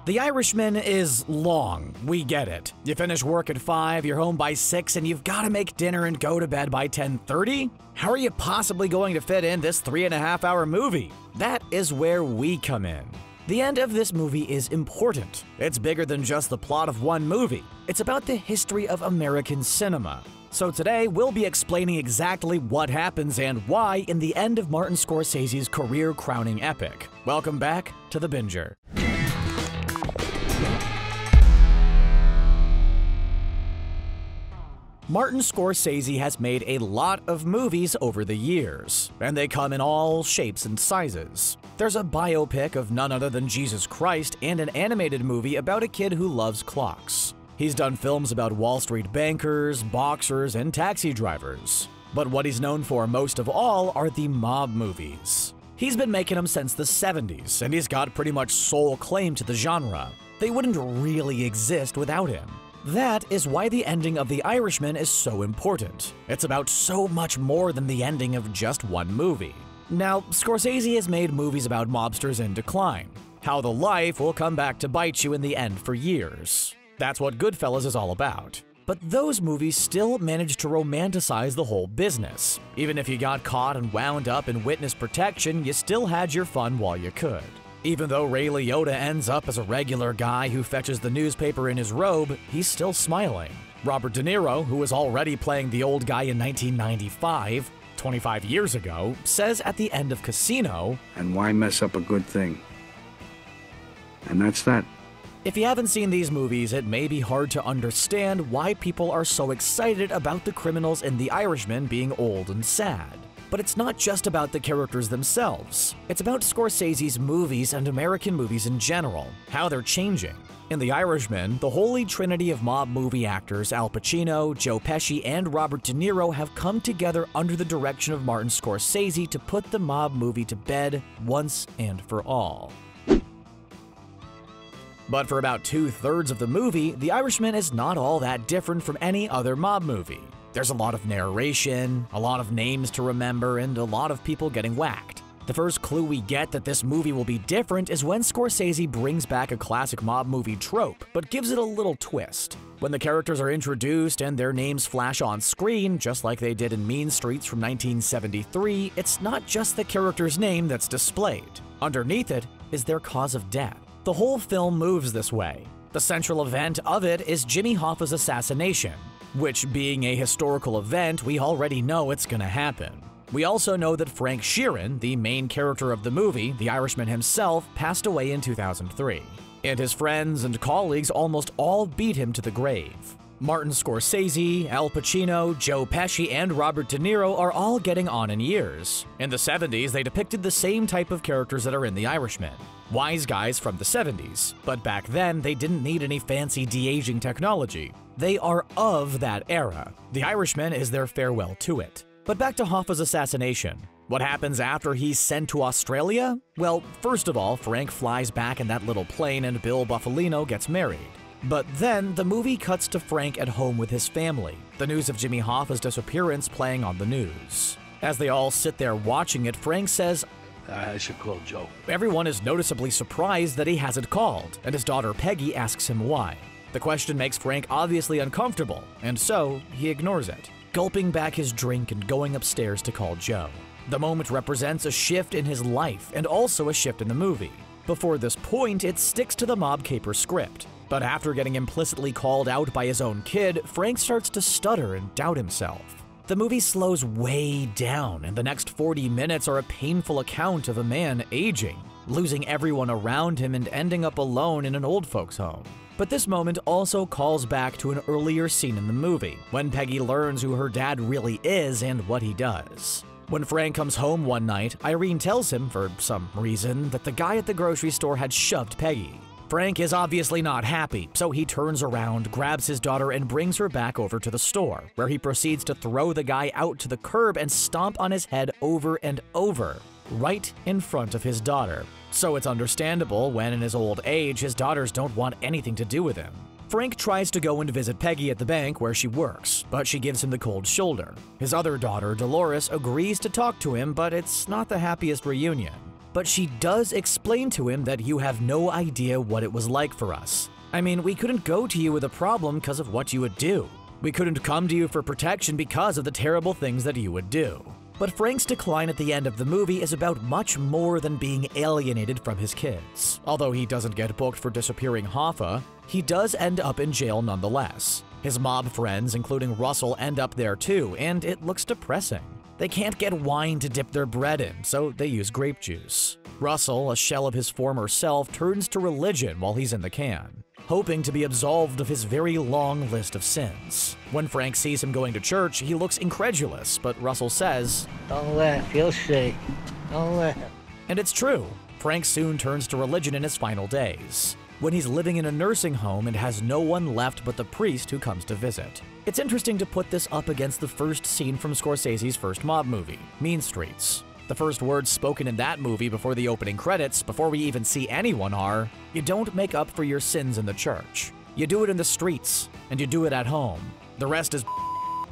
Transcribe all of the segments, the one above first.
The Irishman is long, we get it. You finish work at 5, you're home by 6, and you've gotta make dinner and go to bed by 10:30? How are you possibly going to fit in this 3.5-hour movie? That is where we come in. The end of this movie is important. It's bigger than just the plot of one movie. It's about the history of American cinema. So today, we'll be explaining exactly what happens and why in the end of Martin Scorsese's career-crowning epic. Welcome back to The Binger. Martin Scorsese has made a lot of movies over the years, and they come in all shapes and sizes. There's a biopic of none other than Jesus Christ and an animated movie about a kid who loves clocks. He's done films about Wall Street bankers, boxers, and taxi drivers. But what he's known for most of all are the mob movies. He's been making them since the 70s, and he's got pretty much sole claim to the genre. They wouldn't really exist without him. That is why the ending of The Irishman is so important. It's about so much more than the ending of just one movie. Now, Scorsese has made movies about mobsters in decline, how the life will come back to bite you in the end for years. That's what Goodfellas is all about. But those movies still managed to romanticize the whole business. Even if you got caught and wound up in witness protection, you still had your fun while you could. Even though Ray Liotta ends up as a regular guy who fetches the newspaper in his robe, he's still smiling. Robert De Niro, who was already playing the old guy in 1995, 25 years ago, says at the end of Casino, "And why mess up a good thing?" And that's that. If you haven't seen these movies, it may be hard to understand why people are so excited about the criminals in The Irishman being old and sad. But it's not just about the characters themselves. It's about Scorsese's movies and American movies in general, how they're changing. In The Irishman, the holy trinity of mob movie actors Al Pacino, Joe Pesci, and Robert De Niro have come together under the direction of Martin Scorsese to put the mob movie to bed once and for all. But for about 2/3 of the movie, The Irishman is not all that different from any other mob movie. There's a lot of narration, a lot of names to remember, and a lot of people getting whacked. The first clue we get that this movie will be different is when Scorsese brings back a classic mob movie trope, but gives it a little twist. When the characters are introduced and their names flash on screen, just like they did in Mean Streets from 1973, it's not just the character's name that's displayed. Underneath it is their cause of death. The whole film moves this way. The central event of it is Jimmy Hoffa's assassination, which, being a historical event, we already know it's gonna happen. We also know that Frank Sheeran, the main character of the movie, The Irishman himself, passed away in 2003. And his friends and colleagues almost all beat him to the grave. Martin Scorsese, Al Pacino, Joe Pesci, and Robert De Niro are all getting on in years. In the 70s, they depicted the same type of characters that are in The Irishman. Wise guys from the 70s, but back then they didn't need any fancy de-aging technology. They are of that era. The Irishman is their farewell to it. But back to Hoffa's assassination. What happens after he's sent to Australia? Well, first of all, Frank flies back in that little plane and Bill Buffalino gets married. But then the movie cuts to Frank at home with his family, the news of Jimmy Hoffa's disappearance playing on the news. As they all sit there watching it, Frank says, "I should call Joe." Everyone is noticeably surprised that he hasn't called, and his daughter Peggy asks him why. The question makes Frank obviously uncomfortable, and so he ignores it, gulping back his drink and going upstairs to call Joe. The moment represents a shift in his life and also a shift in the movie. Before this point, it sticks to the mob caper script. But after getting implicitly called out by his own kid, Frank starts to stutter and doubt himself. The movie slows way down, and the next 40 minutes are a painful account of a man aging, losing everyone around him and ending up alone in an old folks' home. But this moment also calls back to an earlier scene in the movie, when Peggy learns who her dad really is and what he does. When Frank comes home one night, Irene tells him, for some reason, that the guy at the grocery store had shoved Peggy. Frank is obviously not happy, so he turns around, grabs his daughter, and brings her back over to the store, where he proceeds to throw the guy out to the curb and stomp on his head over and over, right in front of his daughter. So it's understandable when, in his old age, his daughters don't want anything to do with him. Frank tries to go and visit Peggy at the bank where she works, but she gives him the cold shoulder. His other daughter, Dolores, agrees to talk to him, but it's not the happiest reunion. but she does explain to him that you have no idea what it was like for us. I mean, we couldn't go to you with a problem because of what you would do. We couldn't come to you for protection because of the terrible things that you would do. But Frank's decline at the end of the movie is about much more than being alienated from his kids. Although he doesn't get booked for disappearing Hoffa, he does end up in jail nonetheless. His mob friends, including Russell, end up there too, and it looks depressing. They can't get wine to dip their bread in, so they use grape juice. Russell, a shell of his former self, turns to religion while he's in the can, hoping to be absolved of his very long list of sins. When Frank sees him going to church, he looks incredulous, but Russell says, "Don't laugh, you'll see. Don't laugh." And it's true. Frank soon turns to religion in his final days, when he's living in a nursing home and has no one left but the priest who comes to visit. It's interesting to put this up against the first scene from Scorsese's first mob movie, Mean Streets. The first words spoken in that movie before the opening credits, before we even see anyone, are, "You don't make up for your sins in the church. You do it in the streets, and you do it at home. The rest is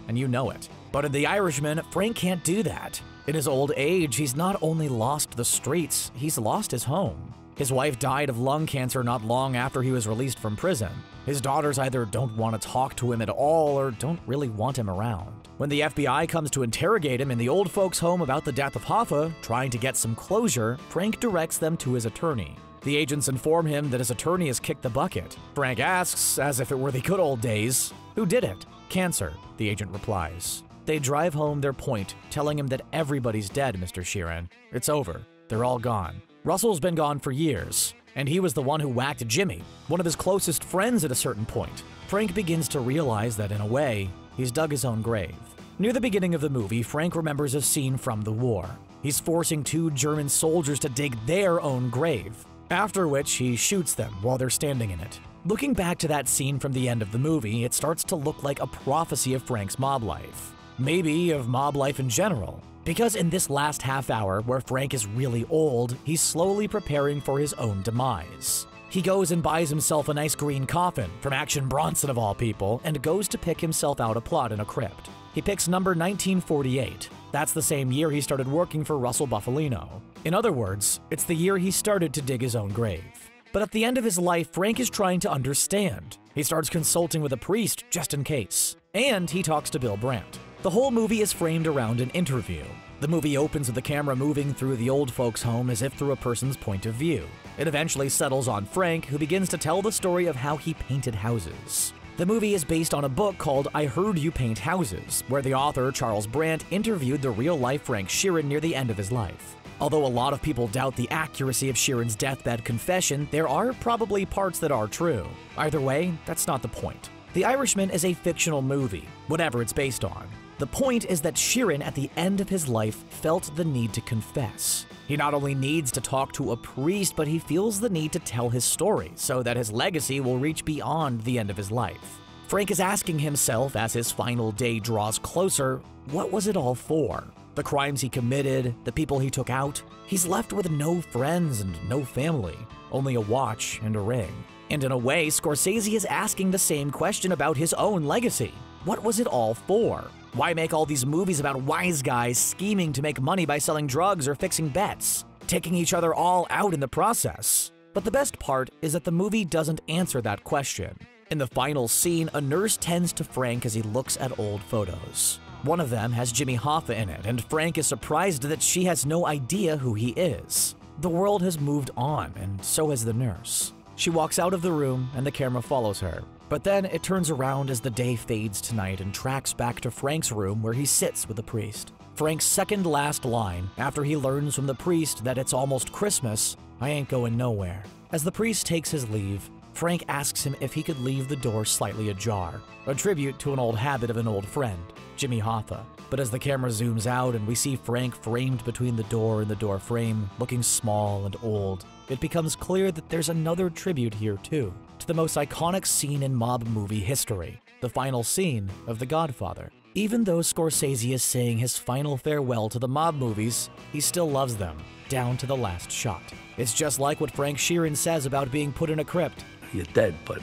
and you know it." But in The Irishman, Frank can't do that. In his old age, he's not only lost the streets, he's lost his home. His wife died of lung cancer not long after he was released from prison. His daughters either don't want to talk to him at all or don't really want him around. When the FBI comes to interrogate him in the old folks' home about the death of Hoffa, trying to get some closure, Frank directs them to his attorney. The agents inform him that his attorney has kicked the bucket. Frank asks, as if it were the good old days, "Who did it?" "Cancer," the agent replies. They drive home their point, telling him that everybody's dead, Mr. Sheeran. It's over. They're all gone. Russell's been gone for years, and he was the one who whacked Jimmy, one of his closest friends at a certain point. Frank begins to realize that, in a way, he's dug his own grave. Near the beginning of the movie, Frank remembers a scene from the war. He's forcing two German soldiers to dig their own grave, after which he shoots them while they're standing in it. Looking back to that scene from the end of the movie, it starts to look like a prophecy of Frank's mob life. Maybe of mob life in general. Because in this last half hour, where Frank is really old, he's slowly preparing for his own demise. He goes and buys himself a nice green coffin, from Action Bronson of all people, and goes to pick himself out a plot in a crypt. He picks number 1948. That's the same year he started working for Russell Bufalino. In other words, it's the year he started to dig his own grave. But at the end of his life, Frank is trying to understand. He starts consulting with a priest, just in case. And he talks to Bill Brandt. The whole movie is framed around an interview. The movie opens with the camera moving through the old folks' home as if through a person's point of view. It eventually settles on Frank, who begins to tell the story of how he painted houses. The movie is based on a book called I Heard You Paint Houses, where the author, Charles Brandt, interviewed the real-life Frank Sheeran near the end of his life. Although a lot of people doubt the accuracy of Sheeran's deathbed confession, there are probably parts that are true. Either way, that's not the point. The Irishman is a fictional movie, whatever it's based on. The point is that Sheeran, at the end of his life, felt the need to confess. He not only needs to talk to a priest, but he feels the need to tell his story so that his legacy will reach beyond the end of his life. Frank is asking himself, as his final day draws closer, what was it all for? The crimes he committed, the people he took out? He's left with no friends and no family, only a watch and a ring. And in a way, Scorsese is asking the same question about his own legacy. What was it all for? Why make all these movies about wise guys scheming to make money by selling drugs or fixing bets, taking each other all out in the process? But the best part is that the movie doesn't answer that question. In the final scene, a nurse tends to Frank as he looks at old photos. One of them has Jimmy Hoffa in it, and Frank is surprised that she has no idea who he is. The world has moved on, and so has the nurse. She walks out of the room, and the camera follows her. But then it turns around as the day fades to night and tracks back to Frank's room where he sits with the priest. Frank's second last line, after he learns from the priest that it's almost Christmas, "I ain't going nowhere." As the priest takes his leave, Frank asks him if he could leave the door slightly ajar, a tribute to an old habit of an old friend, Jimmy Hoffa. But as the camera zooms out and we see Frank framed between the door and the door frame, looking small and old, it becomes clear that there's another tribute here too, to the most iconic scene in mob movie history, the final scene of The Godfather. Even though Scorsese is saying his final farewell to the mob movies, he still loves them, down to the last shot. It's just like what Frank Sheeran says about being put in a crypt. You're dead, but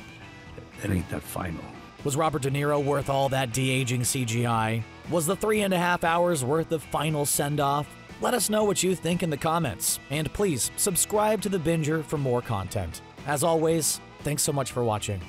it ain't that final. Was Robert De Niro worth all that de-aging CGI? Was the 3.5 hours worth the final send-off? Let us know what you think in the comments, and please subscribe to The Binger for more content. As always, thanks so much for watching.